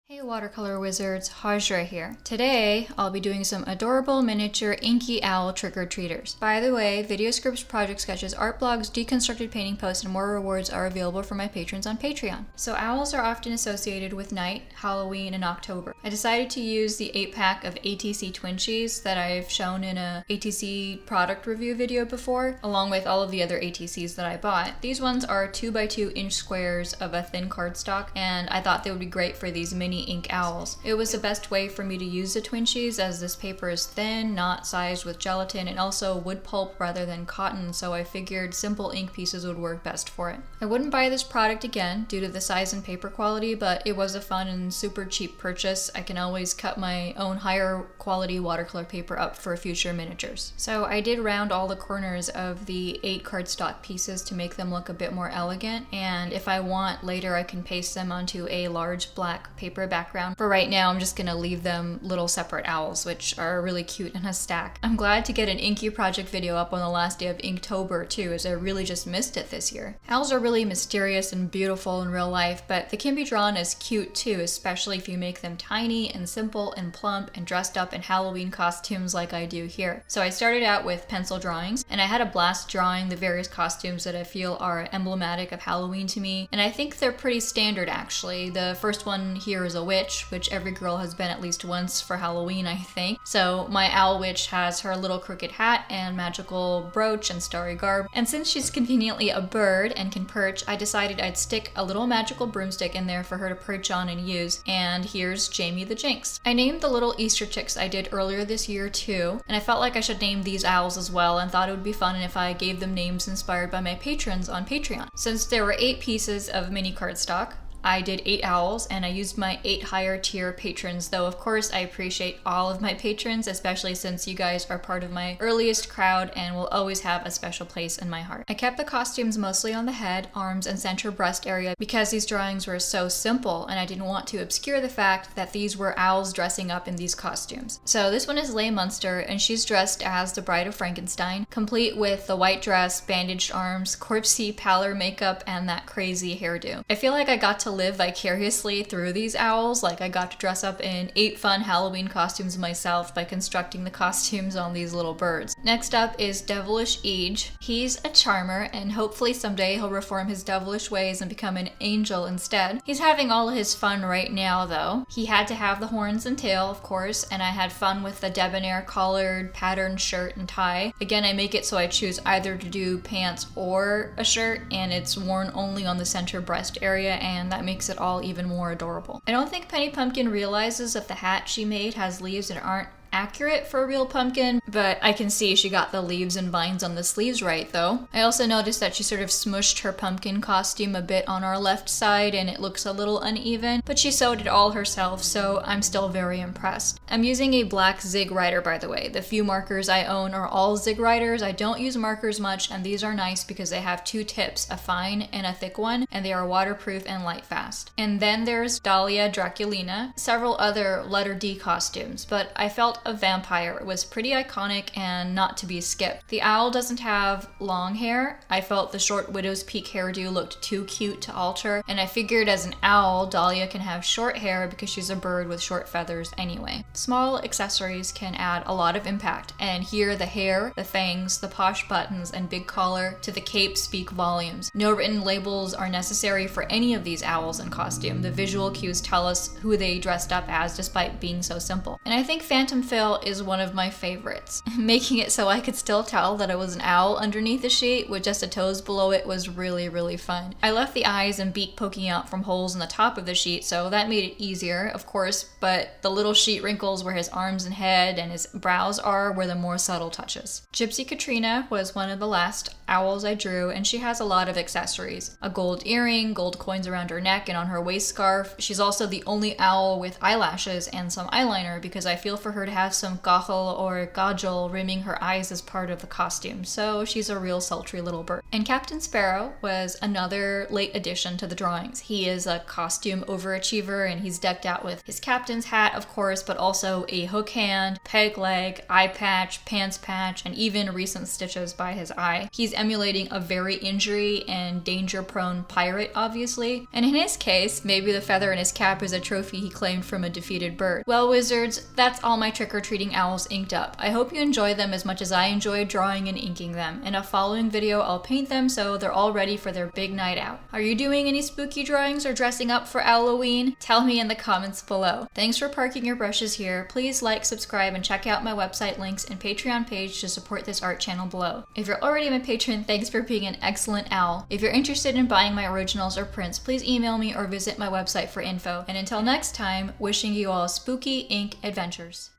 Hey watercolor wizards, Hajra here. Today, I'll be doing some adorable miniature inky owl trick-or-treaters. By the way, video scripts, project sketches, art blogs, deconstructed painting posts, and more rewards are available for my patrons on Patreon. So owls are often associated with night, Halloween, and October. I decided to use the 8-pack of ATC Twinchies that I've shown in a ATC product review video before, along with all of the other ATCs that I bought. These ones are 2x2 inch squares of a thin cardstock, and I thought they would be great for these mini ink owls. It was the best way for me to use the Twinchies as this paper is thin, not sized with gelatin, and also wood pulp rather than cotton, so I figured simple ink pieces would work best for it. I wouldn't buy this product again due to the size and paper quality, but it was a fun and super cheap purchase. I can always cut my own higher quality watercolor paper up for future miniatures. So I did round all the corners of the 8 cardstock pieces to make them look a bit more elegant, and if I want later I can paste them onto a large black paper background. For right now, I'm just gonna leave them little separate owls, which are really cute in a stack. I'm glad to get an Inky project video up on the last day of Inktober too, as I really just missed it this year. Owls are really mysterious and beautiful in real life, but they can be drawn as cute too, especially if you make them tiny and simple and plump and dressed up in Halloween costumes like I do here. So I started out with pencil drawings, and I had a blast drawing the various costumes that I feel are emblematic of Halloween to me, and I think they're pretty standard actually. The first one here is a witch, which every girl has been at least once for Halloween, I think. So my owl witch has her little crooked hat and magical brooch and starry garb. And since she's conveniently a bird and can perch, I decided I'd stick a little magical broomstick in there for her to perch on and use. And here's Jamie the Jinx. I named the little Easter chicks I did earlier this year too, and I felt like I should name these owls as well, and thought it would be fun if I gave them names inspired by my patrons on Patreon. Since there were 8 pieces of mini cardstock, I did 8 owls, and I used my 8 higher tier patrons, though of course I appreciate all of my patrons, especially since you guys are part of my earliest crowd and will always have a special place in my heart. I kept the costumes mostly on the head, arms, and center breast area because these drawings were so simple, and I didn't want to obscure the fact that these were owls dressing up in these costumes. So this one is Leigh Munster, and she's dressed as the Bride of Frankenstein, complete with the white dress, bandaged arms, corpsey pallor makeup, and that crazy hairdo. I feel like I got to live vicariously through these owls, like I got to dress up in 8 fun Halloween costumes myself by constructing the costumes on these little birds. Next up is Devilish Age. He's a charmer, and hopefully someday he'll reform his devilish ways and become an angel instead. He's having all his fun right now though. He had to have the horns and tail, of course, and I had fun with the debonair collared patterned shirt and tie. Again, I make it so I choose either to do pants or a shirt, and it's worn only on the center breast area, and that makes it all even more adorable. I don't think Penny Pumpkin realizes that the hat she made has leaves that aren't accurate for a real pumpkin, but I can see she got the leaves and vines on the sleeves right though. I also noticed that she sort of smushed her pumpkin costume a bit on our left side and it looks a little uneven, but she sewed it all herself, so I'm still very impressed. I'm using a black zig writer, by the way. The few markers I own are all zig writers. I don't use markers much, and these are nice because they have 2 tips, a fine and a thick one, and they are waterproof and light fast. And then there's Dahlia Draculina, several other letter D costumes, but I felt a vampire was pretty iconic and not to be skipped. The owl doesn't have long hair. I felt the short widow's peak hairdo looked too cute to alter, and I figured as an owl, Dahlia can have short hair because she's a bird with short feathers anyway. Small accessories can add a lot of impact, and here the hair, the fangs, the posh buttons, and big collar to the cape speak volumes. No written labels are necessary for any of these owls in costume. The visual cues tell us who they dressed up as despite being so simple. And I think Phantom Phil is one of my favorites. Making it so I could still tell that it was an owl underneath the sheet with just the toes below it was really, really fun. I left the eyes and beak poking out from holes in the top of the sheet, so that made it easier, of course, but the little sheet wrinkles where his arms and head and his brows are were the more subtle touches. Gypsy Katrina was one of the last owls I drew, and she has a lot of accessories. A gold earring, gold coins around her neck and on her waist scarf. She's also the only owl with eyelashes and some eyeliner because I feel for her to have some gachel or gajol rimming her eyes as part of the costume, so she's a real sultry little bird. And Captain Sparrow was another late addition to the drawings. He is a costume overachiever, and he's decked out with his captain's hat, of course, but also a hook hand, peg leg, eye patch, pants patch, and even recent stitches by his eye. He's emulating a very injury and danger-prone pirate, obviously, and in his case, maybe the feather in his cap is a trophy he claimed from a defeated bird. Well, wizards, that's all my trick-or-treating owls inked up. I hope you enjoy them as much as I enjoy drawing and inking them. In a following video, I'll paint them so they're all ready for their big night out. Are you doing any spooky drawings or dressing up for Halloween? Tell me in the comments below. Thanks for parking your brushes here. Please like, subscribe, and check out my website links and Patreon page to support this art channel below. If you're already my patron, thanks for being an excellent owl. If you're interested in buying my originals or prints, please email me or visit my website for info. And until next time, wishing you all spooky ink adventures.